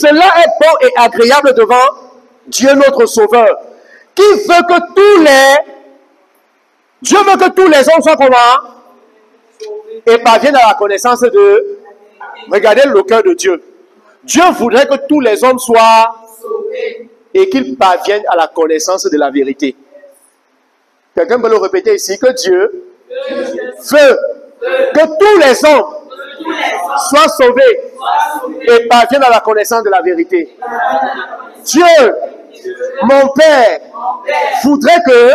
cela est bon et agréable devant Dieu notre Sauveur, qui veut que Dieu veut que tous les hommes soient comment? Et parviennent à la connaissance de... Regardez le cœur de Dieu. Dieu voudrait que tous les hommes soient sauvés et qu'ils parviennent à la connaissance de la vérité. Quelqu'un peut le répéter ici, que Dieu veut que tous les hommes soient sauvés et parviennent à la connaissance de la vérité. Dieu, mon Père, voudrait que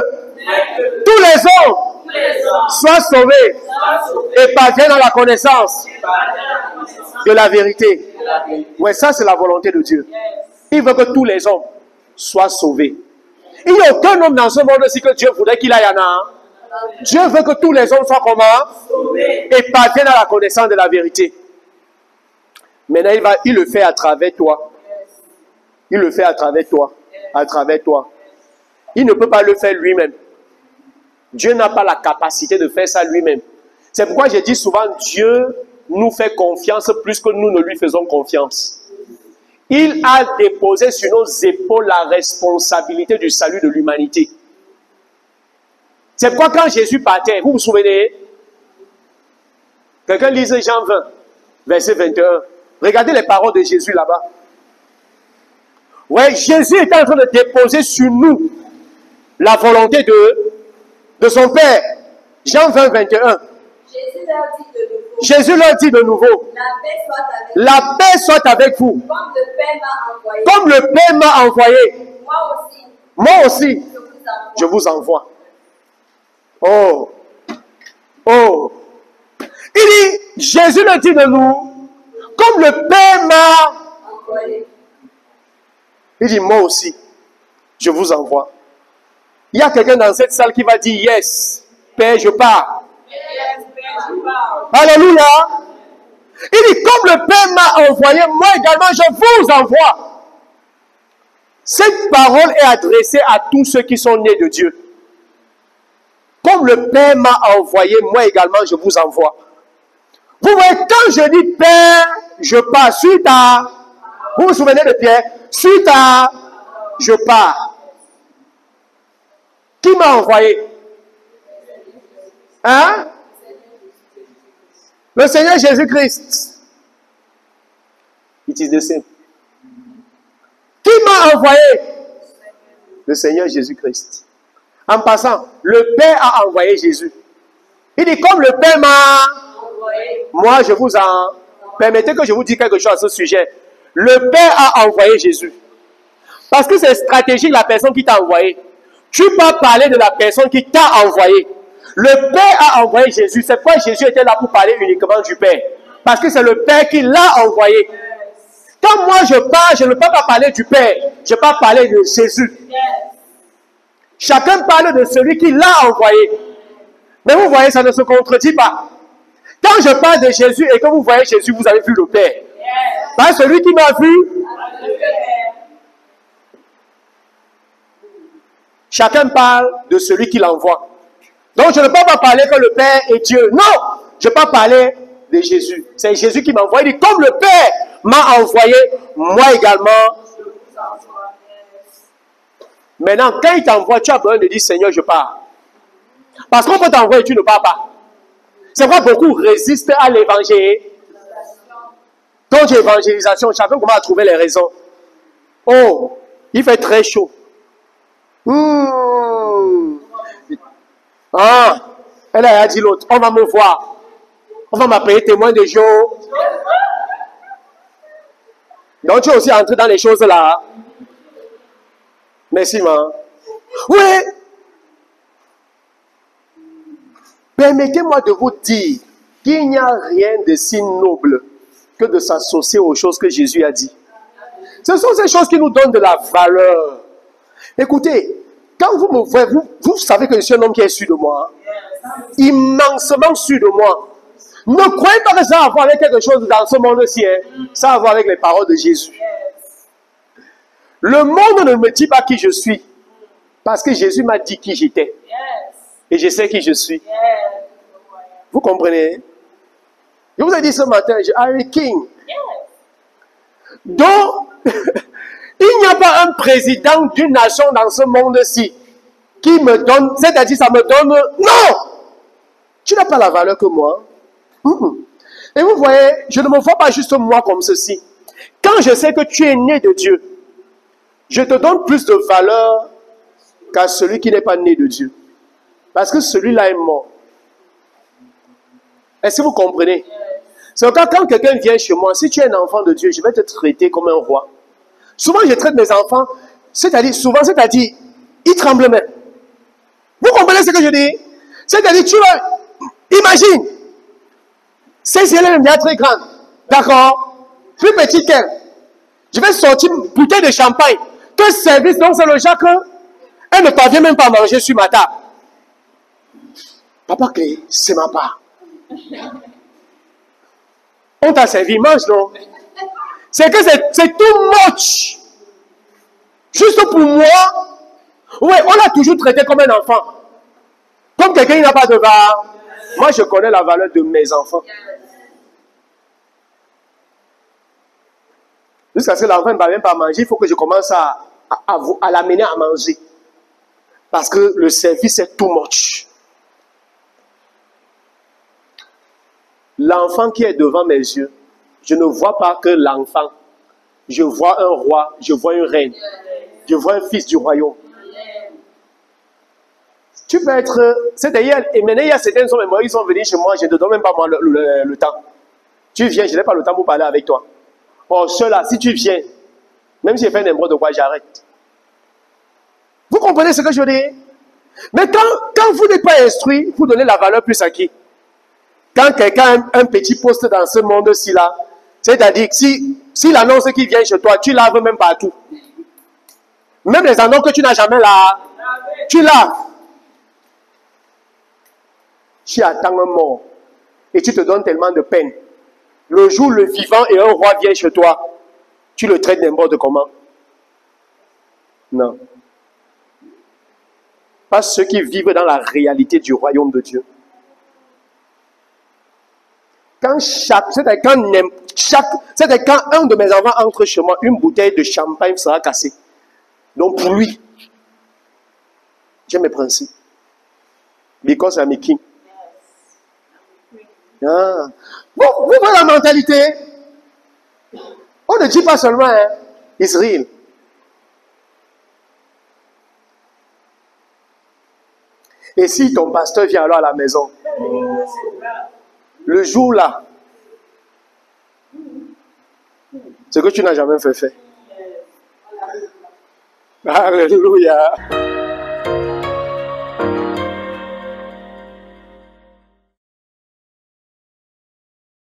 tous les hommes soient sauvés et parviennent à la connaissance de la vérité. Ouais, ça c'est la volonté de Dieu. Il veut que tous les hommes soient sauvés. Il n'y a aucun homme dans ce monde-ci que Dieu voudrait qu'il aille en a. Dieu veut que tous les hommes soient comment? Et parviennent à la connaissance de la vérité. Maintenant, il le fait à travers toi. Il le fait à travers toi. À travers toi. Il ne peut pas le faire lui-même. Dieu n'a pas la capacité de faire ça lui-même. C'est pourquoi je dis souvent, Dieu nous fait confiance plus que nous ne lui faisons confiance. Il a déposé sur nos épaules la responsabilité du salut de l'humanité. C'est pourquoi quand Jésus partait, vous vous souvenez? Quelqu'un lise Jean 20, verset 21. Regardez les paroles de Jésus là-bas. Ouais, Jésus est en train de déposer sur nous la volonté de son Père. Jean 20, 21. Jésus leur dit de nouveau, la paix soit avec vous. Comme le Père m'a envoyé. Moi aussi, je vous envoie. Oh, oh. Il dit, Jésus le dit de nous, comme le Père m'a envoyé. Il dit, moi aussi, je vous envoie. Il y a quelqu'un dans cette salle qui va dire, yes, Père, je pars. Alléluia. Il dit, comme le Père m'a envoyé, moi également, je vous envoie. Cette parole est adressée à tous ceux qui sont nés de Dieu. Comme le Père m'a envoyé, moi également, je vous envoie. Vous voyez, quand je dis Père, je pars. Suite à... Vous vous souvenez de Pierre? Suite à... Je pars. Qui m'a envoyé? Hein? Le Seigneur Jésus-Christ. It is the same. Qui m'a envoyé? Le Seigneur Jésus-Christ. En passant, le Père a envoyé Jésus. Il dit, comme le Père m'a envoyé, moi je vous en... Permettez que je vous dise quelque chose à ce sujet. Le Père a envoyé Jésus. Parce que c'est stratégique la personne qui t'a envoyé. Tu peux parler de la personne qui t'a envoyé. Le Père a envoyé Jésus. C'est pourquoi Jésus était là pour parler uniquement du Père. Parce que c'est le Père qui l'a envoyé. Quand moi je parle, je ne peux pas parler du Père. Je peux parler de Jésus. Chacun parle de celui qui l'a envoyé. Mais vous voyez, ça ne se contredit pas. Quand je parle de Jésus et que vous voyez Jésus, vous avez vu le Père. Pas celui qui m'a vu. Chacun parle de celui qui l'envoie. Donc je ne peux pas parler que le Père est Dieu. Non, je peux parler de Jésus. C'est Jésus qui m'a envoyé. Il dit, comme le Père m'a envoyé, moi également. Maintenant, quand il t'envoie, tu as besoin de dire, Seigneur, je pars. Parce qu'on peut t'envoyer et tu ne pars pas. C'est pourquoi beaucoup résistent à l'évangile. Donc, l'évangélisation, chacun commence à trouver les raisons. Oh, il fait très chaud. Ah, elle a dit l'autre, on va me voir. On va m'appeler témoin de jour. Donc, tu es aussi entré dans les choses là. Merci, maman. Oui. Permettez-moi de vous dire qu'il n'y a rien de si noble que de s'associer aux choses que Jésus a dit. Ce sont ces choses qui nous donnent de la valeur. Écoutez, quand vous me voyez, vous savez que je suis un homme qui est sûr de moi. Hein? Immensement sûr de moi. Ne croyez pas que ça a à voir avec quelque chose dans ce monde-ci. Hein? Ça a à voir avec les paroles de Jésus. Le monde ne me dit pas qui je suis. Parce que Jésus m'a dit qui j'étais. Et je sais qui je suis. Vous comprenez? Je vous ai dit ce matin, I am a king. Donc, il n'y a pas un président d'une nation dans ce monde-ci qui me donne, c'est-à-dire ça me donne, non! Tu n'as pas la valeur que moi. Et vous voyez, je ne me vois pas juste moi comme ceci. Quand je sais que tu es né de Dieu, je te donne plus de valeur qu'à celui qui n'est pas né de Dieu. Parce que celui-là est mort. Est-ce que vous comprenez? C'est quand quelqu'un vient chez moi, si tu es un enfant de Dieu, je vais te traiter comme un roi. Souvent, je traite mes enfants, c'est-à-dire, ils tremblent même. Vous comprenez ce que je dis? C'est-à-dire, tu vas, imagine, ces élèves sont très grandes, d'accord? Plus petite qu'elle. Je vais sortir une bouteille de champagne, te servir, donc c'est le Jacques, elle ne parvient même pas à manger sur ma table. Papa Clé, c'est ma part. On t'a servi, mange, non? C'est que c'est too much. Juste pour moi. Oui, on l'a toujours traité comme un enfant. Comme quelqu'un qui n'a pas de valeur. Moi, je connais la valeur de mes enfants. Jusqu'à ce que l'enfant ne va même pas manger, il faut que je commence à l'amener à manger. Parce que le service est too much. L'enfant qui est devant mes yeux, je ne vois pas que l'enfant. Je vois un roi, je vois une reine. Je vois un fils du royaume. Tu peux être... C'est-à-dire, et maintenant, il y a certains hommes, ils sont venus chez moi, je ne te donne même pas moi le temps. Tu viens, je n'ai pas le temps pour parler avec toi. Or, ceux-là, si tu viens, même si j'ai fait n'importe quoi, j'arrête. Vous comprenez ce que je dis? Mais quand vous n'êtes pas instruit, vous donnez la valeur plus à qui? Quand quelqu'un a un petit poste dans ce monde-ci là, c'est-à-dire que s'il annonce qu'il vient chez toi, tu laves même partout. Même les endroits que tu n'as jamais là, tu laves. Tu attends un mort et tu te donnes tellement de peine. Le jour où le vivant et un roi vient chez toi, tu le traites n'importe comment. Non. Pas ceux qui vivent dans la réalité du royaume de Dieu. Quand quand un de mes enfants entre chez moi, une bouteille de champagne sera cassée. Donc pour lui, j'ai mes principes. Because I'm a king. Ah. Vous voyez la mentalité? On ne dit pas seulement, hein, Israël. Et si ton pasteur vient alors à la maison, le jour là, ce que tu n'as jamais fait. Alléluia.